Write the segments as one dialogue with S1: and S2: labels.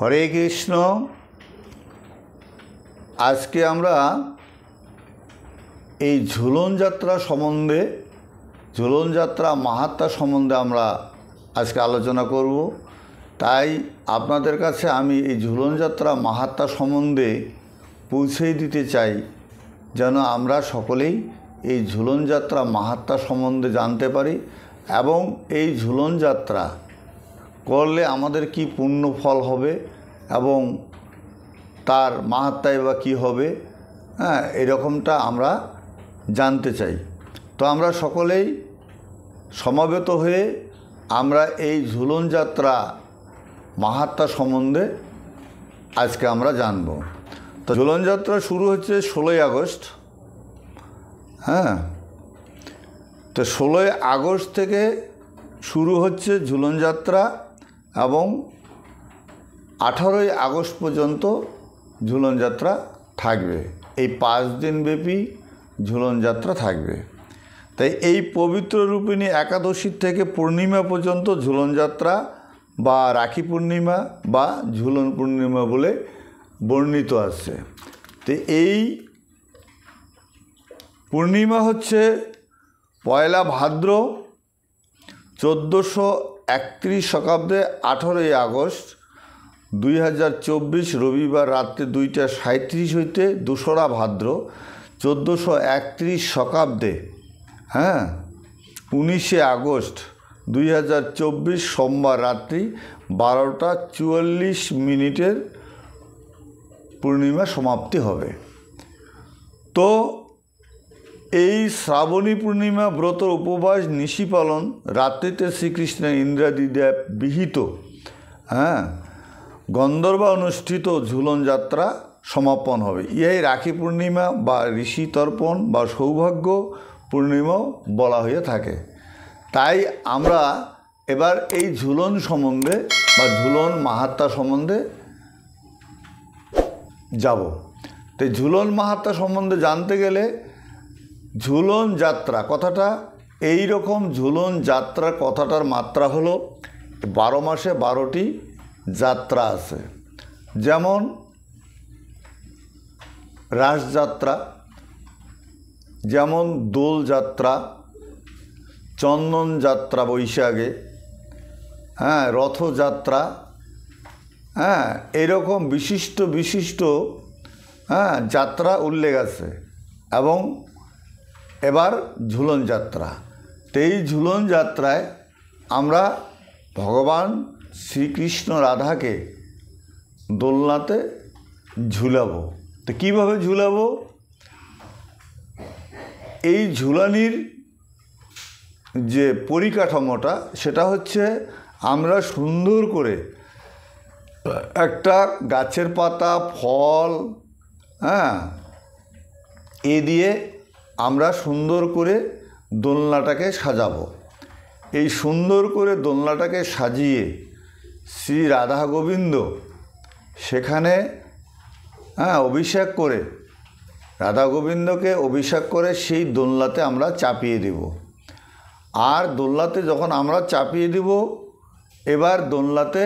S1: হরে কৃষ্ণ। আজকে আমরা এই ঝুলন যাত্রা সম্বন্ধে, ঝুলন যাত্রা মাহাত্ম্য সম্বন্ধে আমরা আজকে আলোচনা করব। তাই আপনাদের কাছে আমি এই ঝুলন যাত্রা মাহাত্ম্য সম্বন্ধে পৌঁছে দিতে চাই, যেন আমরা সকলেই এই ঝুলন যাত্রা মাহাত্ম্য সম্বন্ধে জানতে পারি এবং এই ঝুলন যাত্রা করলে আমাদের কি পুণ্য ফল হবে এবং তার মাহাত্ম্য বা কী হবে, এরকমটা আমরা জানতে চাই। তো আমরা সকলেই সমবেত হয়ে আমরা এই ঝুলন যাত্রা মাহাত্ম্য সম্বন্ধে আজকে আমরা জানব। তো ঝুলন যাত্রা শুরু হচ্ছে 16ই আগস্ট। তো 16ই আগস্ট থেকে শুরু হচ্ছে ঝুলন যাত্রা এবং 18ই আগস্ট পর্যন্ত ঝুলন যাত্রা থাকবে। এই 5 দিন ব্যাপী ঝুলন যাত্রা থাকবে। তাই এই পবিত্র রূপিণী একাদশী থেকে পূর্ণিমা পর্যন্ত ঝুলন যাত্রা বা রাখি পূর্ণিমা বা ঝুলন পূর্ণিমা বলে বর্ণিত আছে। তো এই পূর্ণিমা হচ্ছে পয়লা ভাদ্র 1431 শতাব্দে 18ই আগস্ট 2024 রবিবার রাত্রে 2টা 37 হইতে 2রা ভাদ্র 1431 শতাব্দে 19শে আগস্ট 2024 সোমবার রাত্রি 12টা 44 মিনিটের পূর্ণিমা সমাপ্তি হবে। তো এই শ্রাবণী পূর্ণিমা ব্রত উপবাস নিশি পালন রাত্রিতে শ্রীকৃষ্ণের ইন্দ্রাদিদেব বিহিত গন্ধর্ব অনুষ্ঠিত ঝুলন যাত্রা সমাপন হবে। ইহাই রাখি পূর্ণিমা বা ঋষি তর্পণ বা সৌভাগ্য পূর্ণিমাও বলা হয়ে থাকে। তাই আমরা এবার এই ঝুলন সম্বন্ধে বা ঝুলন মাহাত্ম্য সম্বন্ধে যাব। তো ঝুলন মাহাত্ম্য সম্বন্ধে জানতে গেলে ঝুলন যাত্রা কথাটা এই রকম, ঝুলন যাত্রা কথাটার মাত্রা হলো 12 মাসে 12টি যাত্রা আছে। যেমন রাসযাত্রা, যেমন দোল যাত্রা, চন্দন যাত্রা বৈশাখে, রথযাত্রা, এরকম বিশিষ্ট বিশিষ্ট যাত্রা উল্লেখ আছে। এবং এবার ঝুলন যাত্রা। তো এই ঝুলন যাত্রায় আমরা ভগবান শ্রীকৃষ্ণ রাধাকে দোলনাতে ঝুলাবো। তো কীভাবে ঝুলাবো? এই ঝুলানির যে পরিকাঠামোটা সেটা হচ্ছে আমরা সুন্দর করে একটা গাছের পাতা, ফল, এ দিয়ে আমরা সুন্দর করে দোলনাটাকে সাজাবো। এই সুন্দর করে দোলনাটাকে সাজিয়ে শ্রী রাধা গোবিন্দ সেখানে অভিষেক করে, রাধা গোবিন্দকে অভিষেক করে সেই দোলনাতে আমরা চাপিয়ে দেব। আর দোলনাতে যখন আমরা চাপিয়ে দেব, এবার দোলনাতে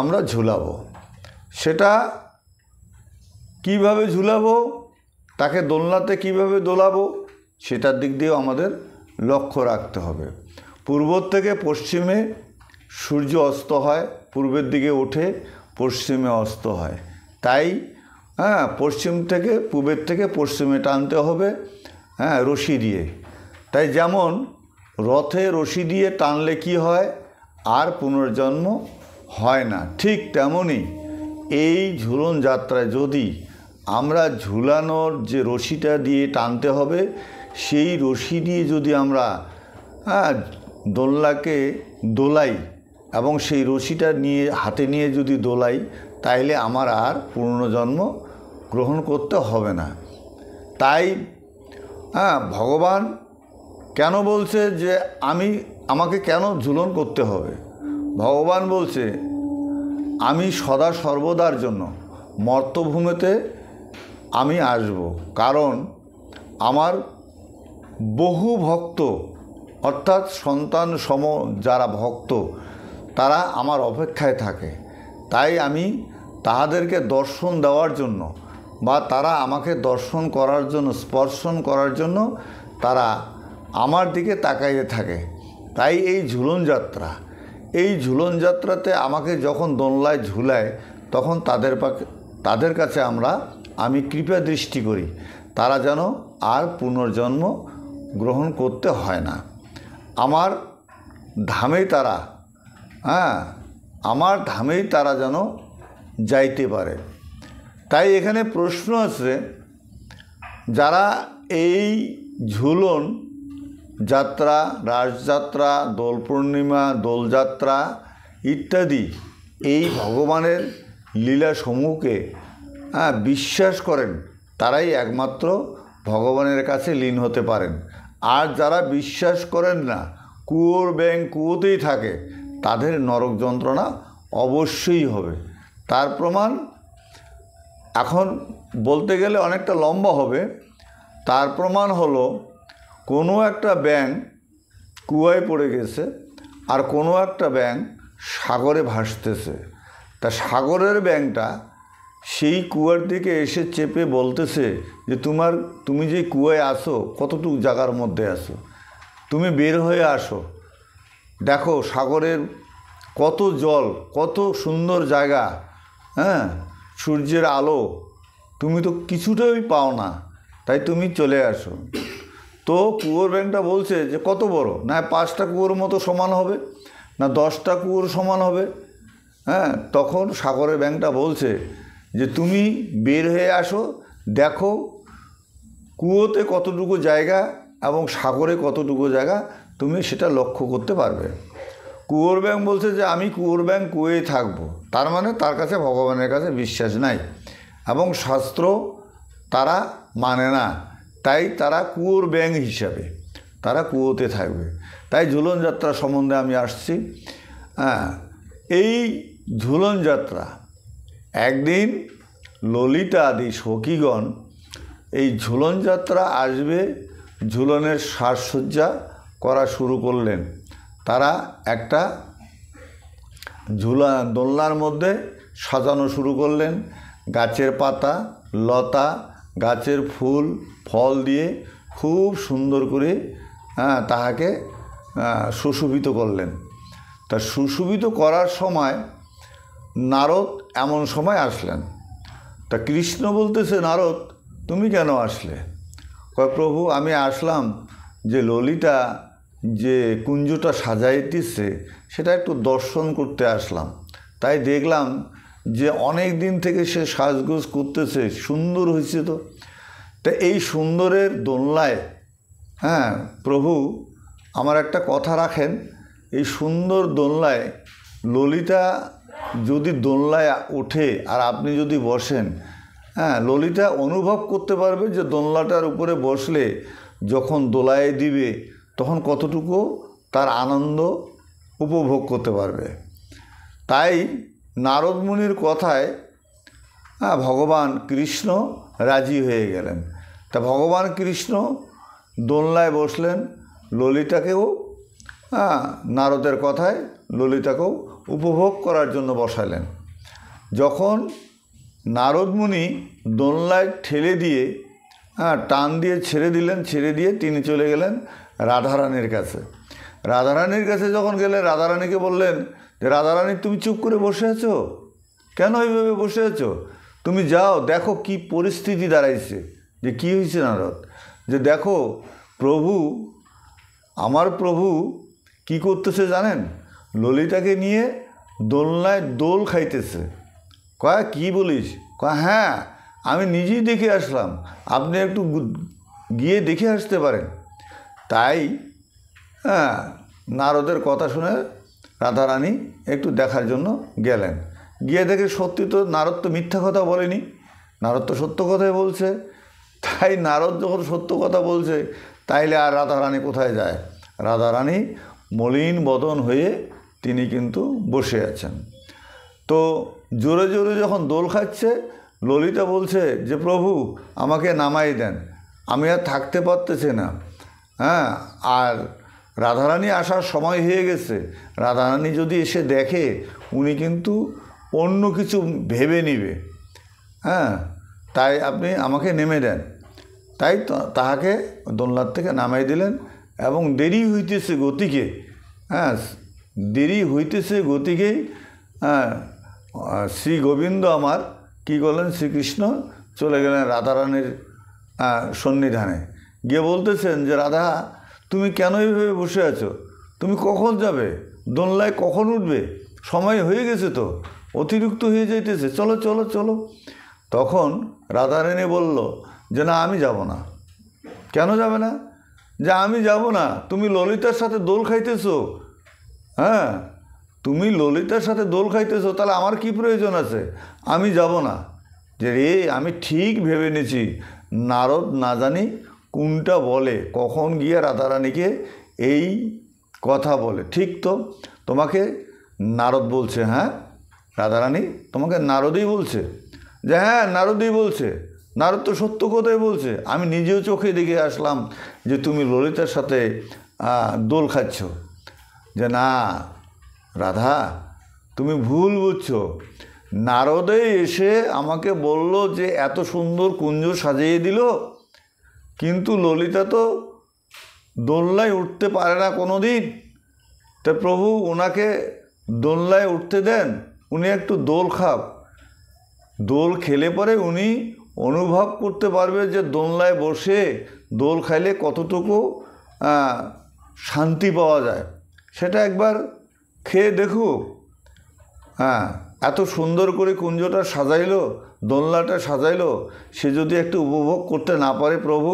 S1: আমরা ঝুলাবো। সেটা কিভাবে ঝুলাবো, তাকে দোলনাতে কিভাবে দোলাবো, সেটার দিক দিয়েও আমাদের লক্ষ্য রাখতে হবে। পূর্ব থেকে পশ্চিমে সূর্য অস্ত হয়, পূর্বের দিকে ওঠে, পশ্চিমে অস্ত হয়। তাই পশ্চিম থেকে, পূবের থেকে পশ্চিমে টানতে হবে রশি দিয়ে। তাই যেমন রথে রশি দিয়ে টানলে কি হয়, আর পুনর্জন্ম হয় না, ঠিক তেমনই এই ঝুলন যাত্রায় যদি আমরা ঝুলানোর যে রশিটা দিয়ে টানতে হবে, সেই রশি দিয়ে যদি আমরা দোলনাকে দোলাই এবং সেই রশিটা নিয়ে হাতে নিয়ে যদি দোলাই, তাইলে আমার আর পুনর্জন্ম গ্রহণ করতে হবে না। তাই ভগবান কেন বলছে যে আমাকে কেন ঝুলন করতে হবে? ভগবান বলছে আমি সদা সর্বদার জন্য মর্তভূমিতে আমি আসব, কারণ আমার বহু ভক্ত অর্থাৎ সন্তান সম যারা ভক্ত তারা আমার অপেক্ষায় থাকে। তাই আমি তাহাদেরকে দর্শন দেওয়ার জন্য বা তারা আমাকে দর্শন করার জন্য, স্পর্শন করার জন্য তারা আমার দিকে তাকাইয়ে থাকে। তাই এই ঝুলন যাত্রা, এই ঝুলন যাত্রাতে আমাকে যখন দোলনায় ঝুলায় তখন তাদের কাছে আমি কৃপা দৃষ্টি করি, তারা যেন আর পুনর্জন্ম গ্রহণ করতে হয় না। আমার ধামেই তারা আমার ধামেই তারা যেন যাইতে পারে। তাই এখানে প্রশ্ন আছে, যারা এই ঝুলন যাত্রা, রাসযাত্রা, দোল পূর্ণিমা, দোলযাত্রা ইত্যাদি এই ভগবানের লীলাসমূহকে বিশ্বাস করেন, তারাই একমাত্র ভগবানের কাছে লীন হতে পারেন। আর যারা বিশ্বাস করেন না, কুয়োর ব্যাঙ কুয়োতেই থাকে, তাদের নরক যন্ত্রণা অবশ্যই হবে। তার প্রমাণ এখন বলতে গেলে অনেকটা লম্বা হবে। তার প্রমাণ হলো, কোনো একটা ব্যাঙ কুয়ায় পড়ে গেছে আর কোনো একটা ব্যাঙ সাগরে ভাসতেছে। তা সাগরের ব্যাঙটা সেই কুয়ার দিকে এসে চেপে বলতেছে যে তুমি যে কুয়ায় আসো, কতটুকু জায়গার মধ্যে আসো, তুমি বের হয়ে আসো, দেখো সাগরের কত জল, কত সুন্দর জায়গা, সূর্যের আলো, তুমি তো কিছুটাই পাও না, তাই তুমি চলে আসো। তো কুয়োর ব্যাঙটা বলছে যে কত বড়, না 5টা কুয়োর মতো সমান হবে, না 10টা কুয়োর সমান হবে। তখন সাগরের ব্যাঙটা বলছে যে তুমি বের হয়ে আসো, দেখো কুয়োতে কতটুকু জায়গা এবং সাগরে কতটুকু জায়গা, তুমি সেটা লক্ষ্য করতে পারবে। কুয়োর ব্যাঙ বলছে যে আমি কুয়োর ব্যাঙ কুয়োয় থাকবো। তার মানে তার কাছে ভগবানের কাছে বিশ্বাস নাই এবং শাস্ত্র তারা মানে না, তাই তারা কুয়োর ব্যাঙ হিসাবে তারা কুয়োতে থাকবে। তাই ঝুলন যাত্রা সম্বন্ধে আমি আসছি। এই ঝুলন যাত্রা একদিন ললিতা আদি সখীগণ এই ঝুলন যাত্রা আসবে, ঝুলনের সাজসজ্জা করা শুরু করলেন। তারা একটা দোলনার মধ্যে সাজানো শুরু করলেন, গাছের পাতা, লতা, গাছের ফুল, ফল দিয়ে খুব সুন্দর করে তাহাকে সুশোভিত করলেন। তা সুশোভিত করার সময় নারদ এমন সময় আসলেন। তা কৃষ্ণ বলতেছে, নারদ তুমি কেন আসলে? কয়, প্রভু আমি আসলাম যে ললিতা যে কুঞ্জটা সাজাইতেছে সেটা একটু দর্শন করতে আসলাম। তাই দেখলাম যে অনেক দিন থেকে সে সাজগোজ করতেছে, সুন্দর হয়েছে। তো তা এই সুন্দরের দোলনায় প্রভু আমার একটা কথা রাখেন, এই সুন্দর দোলনায় ললিতা যদি দোলনায় ওঠে আর আপনি যদি বসেন, ললিতা অনুভব করতে পারবে যে দোলনাটার উপরে বসলে যখন দোলায় দিবে তখন কতটুকু তার আনন্দ উপভোগ করতে পারবে। তাই নারদ মুনির কথায় ভগবান কৃষ্ণ রাজি হয়ে গেলেন। তা ভগবান কৃষ্ণ দোলনায় বসলেন, ললিতাকেও নারদের কথায় ললিতাকেও উপভোগ করার জন্য বসালেন। যখন নারদ মুনি দোলনায় ঠেলে দিয়ে টান দিয়ে ছেড়ে দিলেন, ছেড়ে দিয়ে তিনি চলে গেলেন রাধারানীর কাছে। রাধারানীর কাছে যখন গেলেন, রাধারানীকে বললেন যে রাধারানী তুমি চুপ করে বসে আছো কেন, এইভাবে বসে আছো? তুমি যাও, দেখো কি পরিস্থিতি দাঁড়াইছে, যে কী হয়েছে নারদ, যে দেখো প্রভু, আমার প্রভু কি করতেছে জানেন? ললিতাকে নিয়ে দোলনায় দোল খাইতেছে। কয় কি বলিস? কয় হ্যাঁ, আমি নিজেই দেখে আসলাম, আপনি একটু গিয়ে দেখে আসতে পারেন। তাই নারদের কথা শুনে রাধারানী একটু দেখার জন্য গেলেন। গিয়ে দেখে সত্যি তো নারদ তো মিথ্যা কথা বলেনি, নারদ তো সত্য কথাই বলছে। তাই নারদ যখন সত্য কথা বলছে তাইলে আর রাধারানী কোথায় যায়? রাধারানী মলিন বদন হয়ে তিনি কিন্তু বসে আছেন। তো জোরে জোরে যখন দোল খাচ্ছে, ললিতা বলছে যে প্রভু আমাকে নামাই দেন, আমি আর থাকতে পারতেছি না। আর রাধারানী আসার সময় হয়ে গেছে, রাধারানী যদি এসে দেখে উনি কিন্তু অন্য কিছু ভেবে নিবে। হ্যাঁ, তাই আপনি আমাকে নেমে দেন। তাই তাহাকে দোলনার থেকে নামাই দিলেন এবং দেরি হইতেছে গতিকে, হ্যাঁ, দেরি হইতেছে গতিকেই শ্রী গোবিন্দ আমার কী করলেন, শ্রীকৃষ্ণ চলে গেলেন রাধারানীর সন্নিধানে। গিয়ে বলতেছেন যে রাধা, তুমি কেন এইভাবে বসে আছো? তুমি কখন যাবে? দোলনায় কখন উঠবে? সময় হয়ে গেছে তো, অতিরিক্ত হয়ে যাইতেছে, চলো চলো চলো। তখন রাধারানী বলল যে না, আমি যাব না। কেন যাবে না? যে আমি যাব না, তুমি ললিতার সাথে দোল খাইতেছো। হ্যাঁ, তুমি ললিতার সাথে দোল খাইতেছো, তাহলে আমার কি প্রয়োজন আছে? আমি যাব না। যে রে, আমি ঠিক ভেবে নিয়েছি, নারদ না জানি কোনটা বলে, কখন গিয়ে রাধারানীকে এই কথা বলে। ঠিক তো, তোমাকে নারদ বলছে। হ্যাঁ, রাধারানী তোমাকে নারদই বলছে? যে হ্যাঁ, নারদই বলছে। নারদ তো সত্য কথাই বলছে। আমি নিজেও চোখে দেখে আসলাম যে তুমি ললিতার সাথে দোল খাচ্ছ। যে না রাধা, তুমি ভুল বুঝছো। নারদে এসে আমাকে বলল যে এত সুন্দর কুঞ্জ সাজিয়ে দিল, কিন্তু ললিতা তো দোলনায় উঠতে পারে না কোনো দিন। তা প্রভু ওনাকে দোলনায় উঠতে দেন, উনি একটু দোল খাক। দোল খেলে পরে উনি অনুভব করতে পারবে যে দোলনায় বসে দোল খাইলে কতটুকু শান্তি পাওয়া যায়, সেটা একবার খেয়ে দেখুক। হ্যাঁ, এত সুন্দর করে কুঞ্জটা সাজাইলো, দোলনাটা সাজাইলো, সে যদি একটু উপভোগ করতে না পারে প্রভু,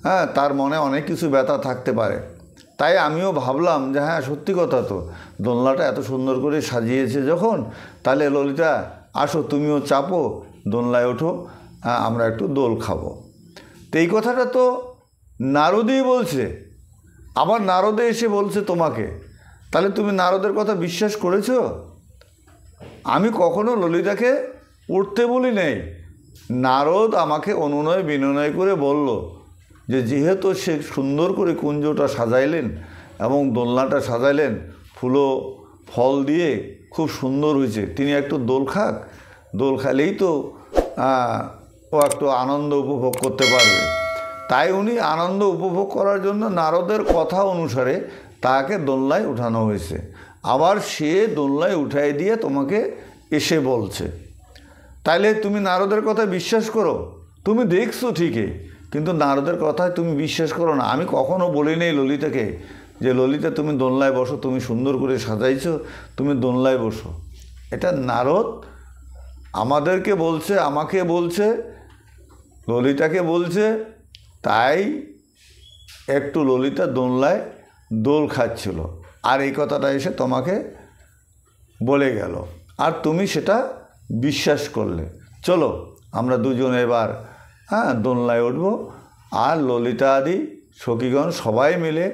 S1: হ্যাঁ, তার মনে অনেক কিছু ব্যথা থাকতে পারে। তাই আমিও ভাবলাম যে হ্যাঁ, সত্যি কথা তো, দোলনাটা এত সুন্দর করে সাজিয়েছে যখন, তাহলে ললিতা আসো, তুমিও চাপো, দোলনায় ওঠো, আমরা একটু দোল খাবো। তো এই কথাটা তো নারদই বলছে, আবার নারদে এসে বলছে তোমাকে। তাহলে তুমি নারদের কথা বিশ্বাস করেছো? আমি কখনো ললিতাকে উঠতে বলি নেই। নারদ আমাকে অনুনয় বিনয় করে বলল যে যেহেতু সে সুন্দর করে কুঞ্জটা সাজাইলেন এবং দোলনাটা সাজাইলেন, ফুলো ফল দিয়ে খুব সুন্দর হয়েছে, তিনি একটু দোল খাক, দোল খাইলেই তো ও একটু আনন্দ উপভোগ করতে পারবে। তাই উনি আনন্দ উপভোগ করার জন্য নারদের কথা অনুসারে তাকে দোলনায় উঠানো হয়েছে। আবার সে দোলনায় উঠাই দিয়ে তোমাকে এসে বলছে। তাইলে তুমি নারদের কথা বিশ্বাস করো? তুমি দেখছো ঠিকই, কিন্তু নারদের কথায় তুমি বিশ্বাস করো না। আমি কখনো বলি নেই ললিতাকে যে ললিতা তুমি দোলনায় বসো, তুমি সুন্দর করে সাজাইছো, তুমি দোলনায় বসো। এটা নারদ আমাদেরকে বলছে, আমাকে বলছে, ললিতাকে বলছে, তাই একটু ললিতা দোলনায় দোল খাচ্ছিল, আর এই কথাটা এসে তোমাকে বলে গেল, আর তুমি সেটা বিশ্বাস করলে। চলো আমরা দুজন এবার দোলনায় উঠব, আর ললিতা আদি সখীগণ সবাই মিলে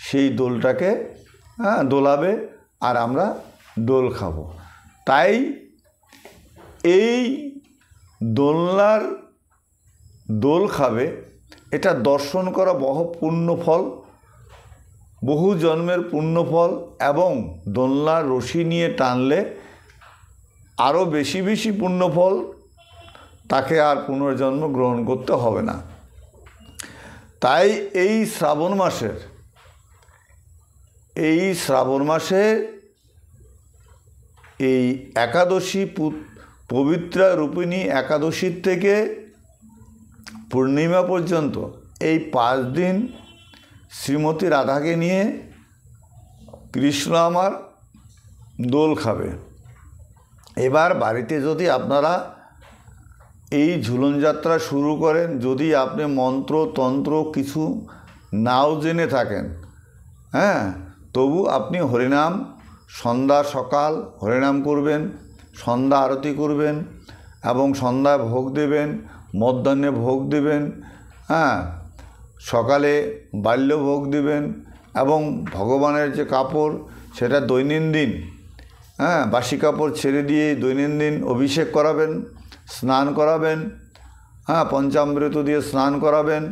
S1: সেই দোলটাকে দোলাবে, আর আমরা দোল খাবো। তাই এই দোলনার দোল খাবে, এটা দর্শন করা বহু পুণ্যফল, বহু জন্মের পুণ্যফল, এবং দোলনার রশি নিয়ে টানলে আরও বেশি বেশি পুণ্যফল, তাকে আর পুনর্জন্ম গ্রহণ করতে হবে না। তাই এই শ্রাবণ মাসে এই একাদশী, পবিত্রা রূপিণী একাদশীর থেকে পূর্ণিমা পর্যন্ত এই 5 দিন শ্রীমতী রাধাকে নিয়ে কৃষ্ণ আমার দোল খাবে। এবার বাড়িতে যদি আপনারা এই ঝুলন যাত্রা শুরু করেন, যদি আপনি মন্ত্র তন্ত্র কিছু নাও জেনে থাকেন, হ্যাঁ, তবু আপনি হরিনাম সন্ধ্যা সকাল হরিনাম করবেন, সন্ধ্যা আরতি করবেন, এবং সন্ধ্যায় ভোগ দেবেন, মধ্যাহ্নে ভোগ দেবেন, হ্যাঁ, সকালে বাল্য ভোগ দেবেন, এবং ভগবানের যে কাপড় সেটা দৈনন্দিন, হ্যাঁ, বাসি কাপড় ছেড়ে দিয়ে দৈনন্দিন অভিষেক করাবেন, স্নান করাবেন, হ্যাঁ, পঞ্চামৃত দিয়ে স্নান করাবেন,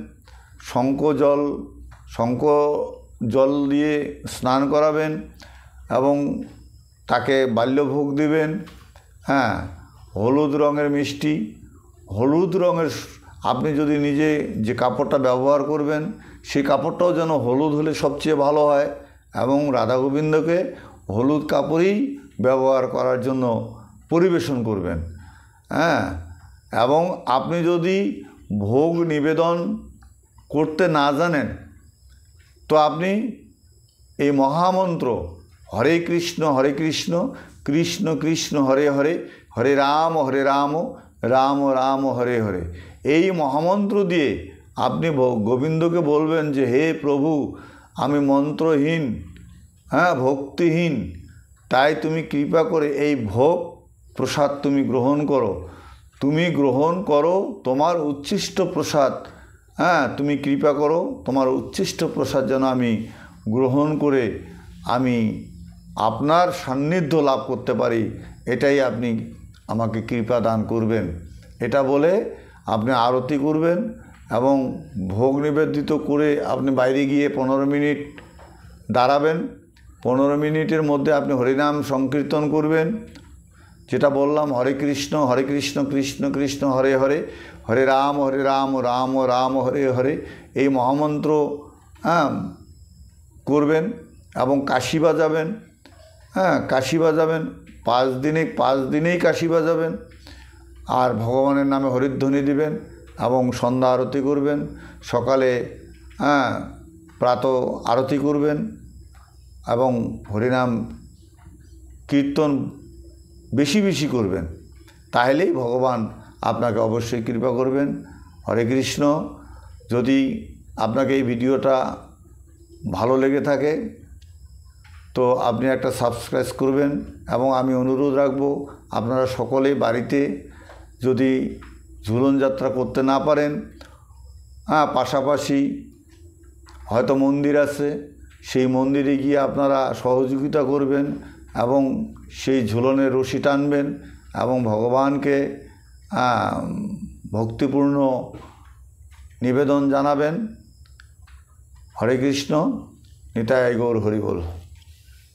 S1: শঙ্খ জল দিয়ে স্নান করাবেন, এবং তাকে বাল্যভোগ দিবেন, হ্যাঁ, হলুদ রঙের মিষ্টি, হলুদ রঙের আপনি যদি নিজে যে কাপড়টা ব্যবহার করবেন সেই কাপড়টাও যেন হলুদ হলে সবচেয়ে ভালো হয়, এবং রাধা গোবিন্দকে হলুদ কাপড়ই ব্যবহার করার জন্য পরিবেশন করবেন। হ্যাঁ, এবং আপনি যদি ভোগ নিবেদন করতে না জানেন তো আপনি এই মহামন্ত্র হরে কৃষ্ণ কৃষ্ণ কৃষ্ণ হরে হরে, হরে রাম রাম রাম হরে হরে, এই মহামন্ত্র দিয়ে আপনি গোবিন্দকে বলবেন যে হে প্রভু, আমি মন্ত্রহীন, হ্যাঁ ভক্তিহীন, তাই তুমি কৃপা করে এই ভোগ প্রসাদ তুমি গ্রহণ করো, তোমার উচ্ছিষ্ট প্রসাদ, হ্যাঁ তুমি কৃপা করো, তোমার উচ্ছিষ্ট প্রসাদ যেন আমি গ্রহণ করে আমি আপনার সান্নিধ্য লাভ করতে পারি, এটাই আপনি আমাকে কৃপা দান করবেন। এটা বলে আপনি আরতি করবেন এবং ভোগ নিবেদিত করে আপনি বাইরে গিয়ে 15 মিনিট দাঁড়াবেন। 15 মিনিটের মধ্যে আপনি হরিনাম সংকীর্তন করবেন, যেটা বললাম হরে কৃষ্ণ কৃষ্ণ কৃষ্ণ হরে হরে, হরে রাম রাম রাম হরে হরে, এই মহামন্ত্র করবেন এবং কাশি বাজাবেন। হ্যাঁ, কাশি বাজাবেন 5 দিনেই কাশি বাজাবেন, আর ভগবানের নামে হরিধ্বনি দিবেন এবং সন্ধ্যা আরতি করবেন, সকালে প্রাত আরতি করবেন এবং হরিনাম কীর্তন বেশি বেশি করবেন, তাহলেই ভগবান আপনাকে অবশ্যই কৃপা করবেন। হরে কৃষ্ণ। যদি আপনাকে এই ভিডিওটা ভালো লেগে থাকে তো আপনি একটা সাবস্ক্রাইব করবেন, এবং আমি অনুরোধ রাখব আপনারা সকলেই বাড়িতে যদি ঝুলন যাত্রা করতে না পারেন, পাশাপাশি হয়তো মন্দির আছে, সেই মন্দিরে গিয়ে আপনারা সহযোগিতা করবেন এবং সেই ঝুলনের রশি টানবেন এবং ভগবানকে ভক্তিপূর্ণ নিবেদন জানাবেন। হরে কৃষ্ণ। নিতাই গৌর হরি বল।